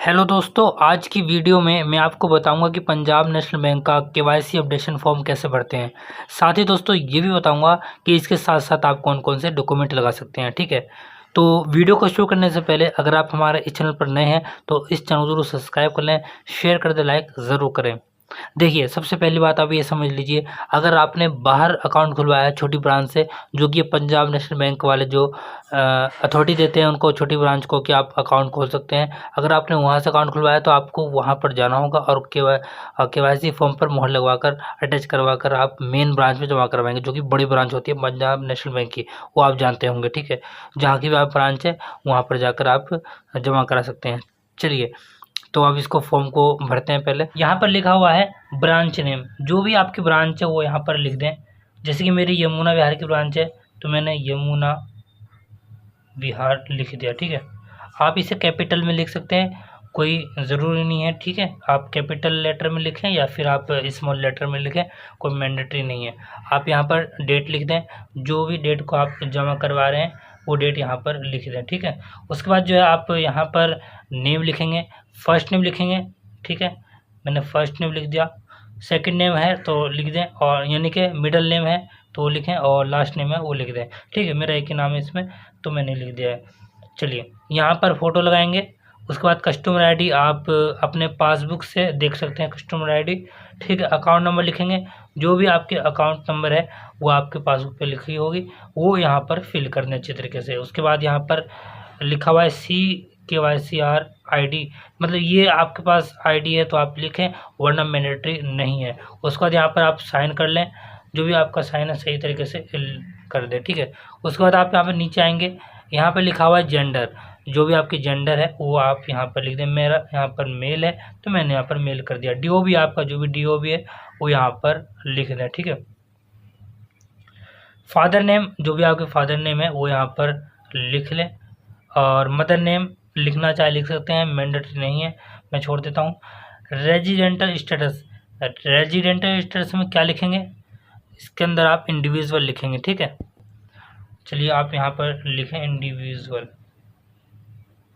Hello दोस्तों, आज की वीडियो में मैं आपको बताऊंगा कि पंजाब नेशनल बैंक का केवाईसी अपडेशन फॉर्म कैसे भरते हैं। साथ ही दोस्तों ये भी बताऊंगा कि इसके साथ साथ आप कौन कौन से डॉक्यूमेंट लगा सकते हैं। ठीक है, तो वीडियो को शुरू करने से पहले अगर आप हमारे इस चैनल पर नए हैं तो इस चैनल को जरूर सब्सक्राइब कर लें, शेयर कर दें, लाइक ज़रूर करें। देखिए, सबसे पहली बात आप ये समझ लीजिए, अगर आपने बाहर अकाउंट खुलवाया है छोटी ब्रांच से, जो कि पंजाब नेशनल बैंक वाले जो अथॉरिटी देते हैं उनको, छोटी ब्रांच को, कि आप अकाउंट खोल सकते हैं। अगर आपने वहाँ से अकाउंट खुलवाया तो आपको वहाँ पर जाना होगा और केवाईसी फॉर्म पर मोहर लगवाकर अटैच करवाकर आप मेन ब्रांच में जमा करवाएंगे, जो कि बड़ी ब्रांच होती है पंजाब नेशनल बैंक की, वो आप जानते होंगे। ठीक है, जहाँ की भी आप ब्रांच है वहाँ पर जाकर आप जमा करा सकते हैं। चलिए, तो अब इसको फॉर्म को भरते हैं। पहले यहाँ पर लिखा हुआ है ब्रांच नेम, जो भी आपकी ब्रांच है वो यहाँ पर लिख दें। जैसे कि मेरी यमुना विहार की ब्रांच है तो मैंने यमुना विहार लिख दिया। ठीक है, आप इसे कैपिटल में लिख सकते हैं, कोई ज़रूरी नहीं है। ठीक है, आप कैपिटल लेटर में लिखें या फिर आप स्मॉल लेटर में लिखें, कोई मैंडेटरी नहीं है। आप यहाँ पर डेट लिख दें, जो भी डेट को आप जमा करवा रहे हैं वो डेट यहाँ पर लिख दें। ठीक है, उसके बाद जो है आप यहाँ पर नेम लिखेंगे, फर्स्ट नेम लिखेंगे। ठीक है, मैंने फर्स्ट नेम लिख दिया। सेकंड नेम है तो लिख दें, और यानी कि मिडल नेम है तो वो लिखें, और लास्ट नेम है वो लिख दें। ठीक है, मेरा एक ही नाम है इसमें तो मैंने लिख दिया है। चलिए, यहाँ पर फ़ोटो लगाएंगे। उसके बाद कस्टमर आईडी आप अपने पासबुक से देख सकते हैं, कस्टमर आईडी। ठीक है, अकाउंट नंबर लिखेंगे, जो भी आपके अकाउंट नंबर है वो आपके पासबुक पे लिखी होगी, वो यहाँ पर फिल करने अच्छे तरीके से। उसके बाद यहाँ पर लिखा हुआ है CKYCR ID, मतलब ये आपके पास ID है तो आप लिखें, वरना मैंडेटरी नहीं है। उसके बाद यहाँ पर आप साइन कर लें, जो भी आपका साइन है सही तरीके से कर दें। ठीक है, उसके बाद आप यहाँ पर नीचे आएंगे, यहाँ पर लिखा हुआ है जेंडर, जो भी आपकी जेंडर है वो आप यहाँ पर लिख दें। मेरा यहाँ पर मेल है तो मैंने यहाँ पर मेल कर दिया। DOB आपका जो भी DOB है वो यहाँ पर लिख दें। ठीक है, फादर नेम, जो भी आपके फादर नेम है वो यहाँ पर लिख लें, और मदर नेम लिखना चाहे लिख सकते हैं, मैंडेटरी नहीं है, मैं छोड़ देता हूँ। रेजिडेंटल स्टेटस, रेजिडेंटल स्टेटस में क्या लिखेंगे, इसके अंदर आप इंडिविजुअल लिखेंगे। ठीक है, चलिए आप यहाँ पर लिखें इंडिविजुअल।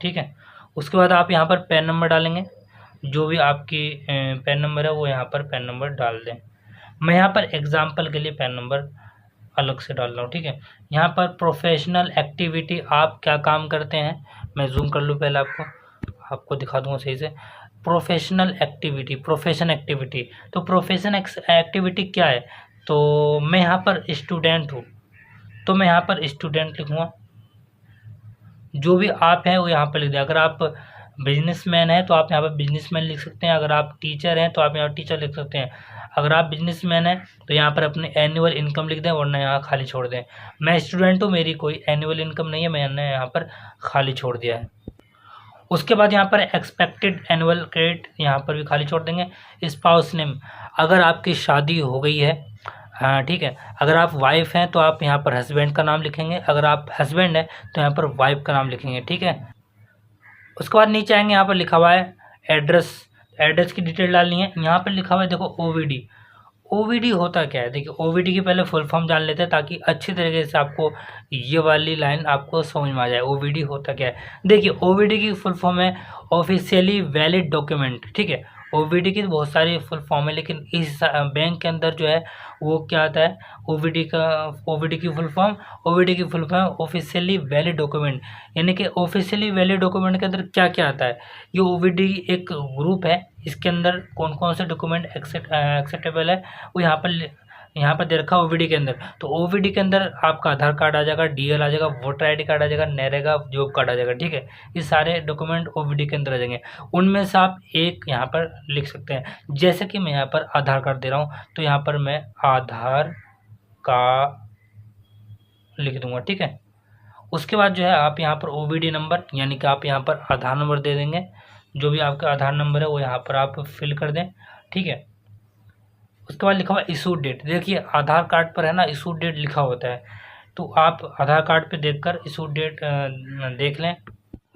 ठीक है, उसके बाद आप यहाँ पर पैन नंबर डालेंगे, जो भी आपकी पैन नंबर है वो यहाँ पर पैन नंबर डाल दें। मैं यहाँ पर एग्जाम्पल के लिए पैन नंबर अलग से डाल रहा हूँ। ठीक है, यहाँ पर प्रोफेशनल एक्टिविटी, आप क्या काम करते हैं, मैं जूम कर लूँ पहले, आपको दिखा दूँगा सही से। प्रोफेशनल एक्टिविटी, प्रोफेशन एक्टिविटी, तो प्रोफेशन एक्टिविटी क्या है, तो मैं यहाँ पर स्टूडेंट हूँ तो मैं यहाँ पर स्टूडेंट लिखूँगा। जो भी आप हैं वो यहाँ पर लिख दें। अगर आप बिजनेसमैन हैं तो आप यहाँ पर बिजनेसमैन लिख सकते हैं। अगर आप टीचर हैं तो आप यहाँ टीचर लिख सकते हैं। अगर आप बिजनेसमैन हैं तो यहाँ पर अपने एनुअल इनकम लिख दें, वरना यहाँ खाली छोड़ दें। मैं स्टूडेंट हूँ, मेरी कोई एनुअल इनकम नहीं है, मैंने यहाँ पर खाली छोड़ दिया है। उसके बाद यहाँ पर एक्सपेक्टेड एनुअल क्रेडिट, यहाँ पर भी खाली छोड़ देंगे। स्पाउस नेम, अगर आपकी शादी हो गई है, हाँ ठीक है, अगर आप वाइफ हैं तो आप यहाँ पर हस्बैंड का नाम लिखेंगे, अगर आप हस्बैंड हैं तो यहाँ पर वाइफ का नाम लिखेंगे। ठीक है, उसके बाद नीचे आएंगे, यहाँ पर लिखा हुआ है एड्रेस, एड्रेस की डिटेल डालनी है। यहाँ पर लिखा हुआ है देखो OVD, OVD होता क्या है, देखिए OVD की पहले फुल फॉर्म जान लेते हैं ताकि अच्छी तरीके से आपको ये वाली लाइन आपको समझ में आ जाए। OVD होता क्या है, देखिए OVD की फुल फॉर्म है ऑफिशियली वैलिड डॉक्यूमेंट। ठीक है, OVD की बहुत सारी फुल फॉर्म है, लेकिन इस बैंक के अंदर जो है वो क्या आता है, OVD की full form officially valid document, यानी कि ऑफिशियली वैलिड डॉक्यूमेंट के अंदर क्या क्या आता है। ये OVD एक ग्रुप है, इसके अंदर कौन कौन से डॉक्यूमेंट एक्सेप्टेबल है वो यहाँ पर दे रखा है OVD के अंदर। तो OVD के अंदर आपका आधार कार्ड आ जाएगा, DL आ जाएगा, वोटर ID कार्ड आ जाएगा, नरेगा जॉब कार्ड आ जाएगा। ठीक है, ये सारे डॉक्यूमेंट OVD के अंदर आ जाएंगे, उनमें से आप एक यहाँ पर लिख सकते हैं। जैसे कि मैं यहाँ पर आधार कार्ड दे रहा हूँ तो यहाँ पर मैं आधार का लिख दूंगा। ठीक है, उसके बाद जो है आप यहाँ पर OVD नंबर, यानी कि आप यहाँ पर आधार नंबर दे देंगे, जो भी आपका आधार नंबर है वो यहाँ पर आप फिल कर दें। ठीक है, उसके बाद लिखा हुआ इशू डेट, देखिए आधार कार्ड पर है ना इशू डेट लिखा होता है, तो आप आधार कार्ड पे देखकर इशू डेट देख लें।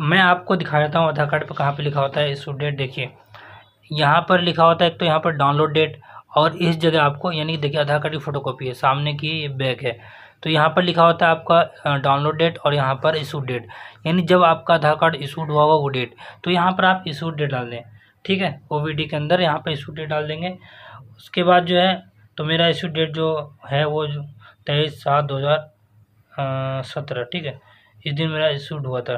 मैं आपको दिखा देता हूँ आधार कार्ड पे कहाँ पे लिखा होता है इशू डेट। देखिए यहाँ पर लिखा होता है, एक तो यहाँ पर डाउनलोड डेट, और इस जगह आपको, यानी कि देखिए आधार कार्ड की फ़ोटोकॉपी है, सामने की बैक है, तो यहाँ पर लिखा होता है आपका डाउनलोड डेट और यहाँ पर इशू डेट, यानी जब आपका आधार कार्ड इशूड हुआ होगा वो डेट। तो यहाँ पर आप इशू डेट डाल दें, ठीक है, OVD के अंदर यहाँ पर इशू डेट डाल देंगे। उसके बाद जो है तो मेरा इशू डेट जो है वो 23/7/2017, ठीक है, इस दिन मेरा इशूड हुआ था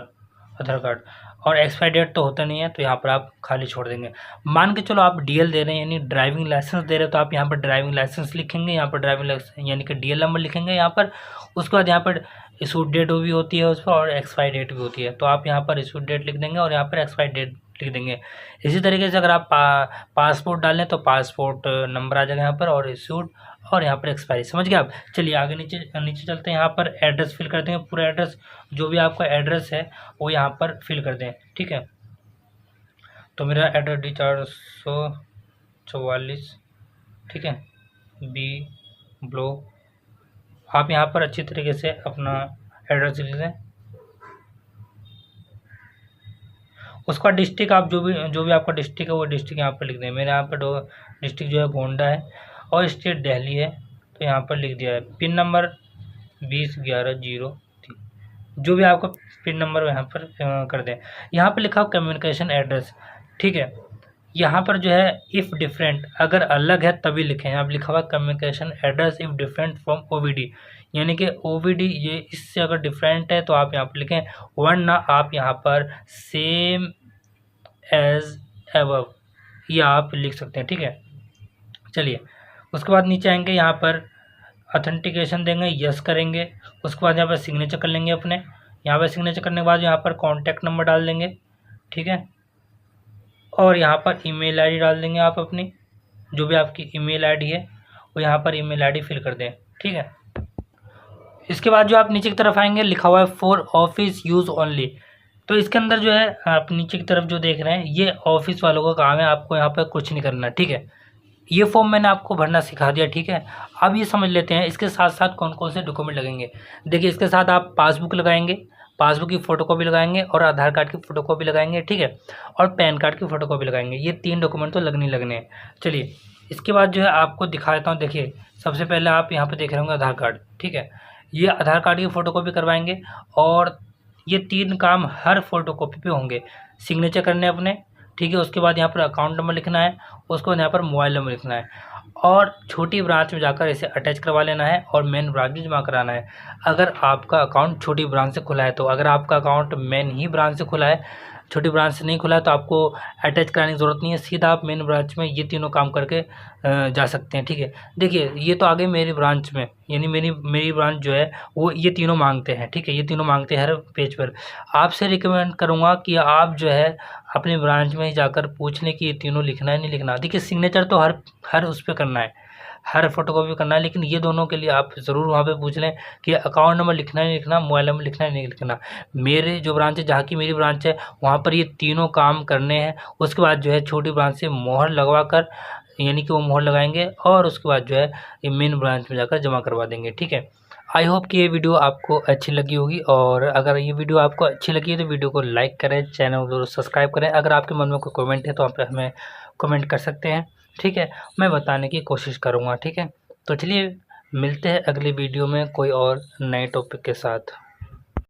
आधार कार्ड। और एक्सपायरी डेट तो होता नहीं है, तो यहाँ पर आप खाली छोड़ देंगे। मान के चलो आप DL दे रहे हैं यानी ड्राइविंग लाइसेंस दे रहे हो, तो आप यहाँ पर ड्राइविंग लाइसेंस लिखेंगे, यहाँ पर ड्राइविंग लाइसेंस यानी कि DL नंबर लिखेंगे यहाँ पर। उसके बाद यहाँ पर इशू डेट भी होती है उस पर और एक्सपायरी डेट भी होती है, तो आप यहाँ पर इशू डेट लिख देंगे और यहाँ पर एक्सपायरी डेट लिख देंगे। इसी तरीके से अगर आप पासपोर्ट डालें तो पासपोर्ट नंबर आ जाएगा यहाँ पर और इशूड और यहाँ पर एक्सपायरी। समझ गए आप? चलिए आगे नीचे चलते हैं। यहाँ पर एड्रेस फिल कर देंगे, पूरा एड्रेस जो भी आपका एड्रेस है वो यहाँ पर फिल कर दें, ठीक है। तो मेरा एड्रेस D444, ठीक है, B ब्लॉक। आप यहाँ पर अच्छी तरीके से अपना एड्रेस लिख दें। उसका डिस्ट्रिक्ट आप जो भी आपका डिस्ट्रिक्ट है वो डिस्ट्रिक्ट यहाँ पर लिख दें। मेरे यहाँ पर डिस्ट्रिक्ट जो है गोंडा है और स्टेट दिल्ली है, तो यहाँ पर लिख दिया है। पिन नंबर 201103, जो भी आपका पिन नंबर यहाँ पर कर दें। यहाँ पर लिखा हो कम्युनिकेशन एड्रेस, ठीक है। यहाँ पर जो है इफ़ डिफरेंट, अगर अलग है तभी लिखें। यहाँ पर लिखा हुआ communication address if different from OVD, यानी कि OVD ये इससे अगर डिफरेंट है तो आप यहाँ पर लिखें, वरना आप यहाँ पर सेम एज एबव ये आप लिख सकते हैं, ठीक है। चलिए उसके बाद नीचे आएंगे, यहाँ पर ऑथेंटिकेशन देंगे, यस करेंगे। उसके बाद यहाँ पर सिग्नेचर कर लेंगे अपने। यहाँ पर सिग्नेचर करने के बाद यहाँ पर कॉन्टैक्ट नंबर डाल देंगे, ठीक है, और यहाँ पर ईमेल आईडी डाल देंगे आप अपनी, जो भी आपकी ईमेल आईडी है वो यहाँ पर ईमेल आईडी फिल कर दें, ठीक है। इसके बाद जो आप नीचे की तरफ आएंगे, लिखा हुआ है फॉर ऑफिस यूज़ ओनली, तो इसके अंदर जो है आप नीचे की तरफ जो देख रहे हैं ये ऑफिस वालों का काम है, आपको यहाँ पर कुछ नहीं करना, ठीक है। ये फॉर्म मैंने आपको भरना सिखा दिया, ठीक है। अब ये समझ लेते हैं इसके साथ साथ कौन कौन से डॉक्यूमेंट लगेंगे। देखिए इसके साथ आप पासबुक लगाएंगे, पासबुक की फ़ोटोकॉपी लगाएंगे और आधार कार्ड की फ़ोटोकॉपी लगाएंगे, ठीक है, और पैन कार्ड की फ़ोटोकॉपी लगाएंगे। ये 3 डॉक्यूमेंट तो लगने हैं। चलिए इसके बाद जो है आपको दिखा देता हूँ। देखिए सबसे पहले आप यहाँ पर देख रहे होंगे आधार कार्ड, ठीक है, ये आधार कार्ड की फ़ोटोकॉपी करवाएंगे और ये 3 काम हर फोटोकॉपी पे होंगे। सिग्नेचर करने अपने, ठीक है, उसके बाद यहाँ पर अकाउंट नंबर लिखना है, उसके बाद यहाँ पर मोबाइल नंबर लिखना है और छोटी ब्रांच में जाकर इसे अटैच करवा लेना है और मेन ब्रांच में जमा कराना है। अगर आपका अकाउंट छोटी ब्रांच से खुला है तो, अगर आपका अकाउंट मेन ही ब्रांच से खुला है, छोटी ब्रांच से नहीं खुला है, तो आपको अटैच कराने की ज़रूरत नहीं है, सीधा आप मेन ब्रांच में ये तीनों काम करके जा सकते हैं, ठीक है। देखिए ये तो आगे मेरी ब्रांच में, यानी मेरी ब्रांच जो है वो ये तीनों मांगते हैं, ठीक है, ये तीनों मांगते हैं हर पेज पर। आपसे रिकमेंड करूँगा कि आप जो है अपनी ब्रांच में ही जाकर पूछ लें कि ये तीनों लिखना है नहीं लिखना। देखिए सिग्नेचर तो हर उस पर करना है, हर फोटोकॉपी करना है, लेकिन ये दोनों के लिए आप ज़रूर वहाँ पे पूछ लें कि अकाउंट नंबर लिखना है नहीं लिखना, मोबाइल नंबर लिखना है नहीं लिखना। मेरे जो ब्रांच है, जहाँ की मेरी ब्रांच है, वहाँ पर ये तीनों काम करने हैं। उसके बाद जो है छोटी ब्रांच से मोहर लगवा कर, यानी कि वो मोहर लगाएंगे और उसके बाद जो है ये मेन ब्रांच में जाकर जमा करवा देंगे, ठीक है। आई होप कि ये वीडियो आपको अच्छी लगी होगी, और अगर ये वीडियो आपको अच्छी लगी है तो वीडियो को लाइक करें, चैनल को ज़रूर सब्सक्राइब करें। अगर आपके मन में कोई कमेंट है तो आप हमें कमेंट कर सकते हैं, ठीक है, मैं बताने की कोशिश करूँगा, ठीक है। तो चलिए मिलते हैं अगली वीडियो में कोई और नए टॉपिक के साथ।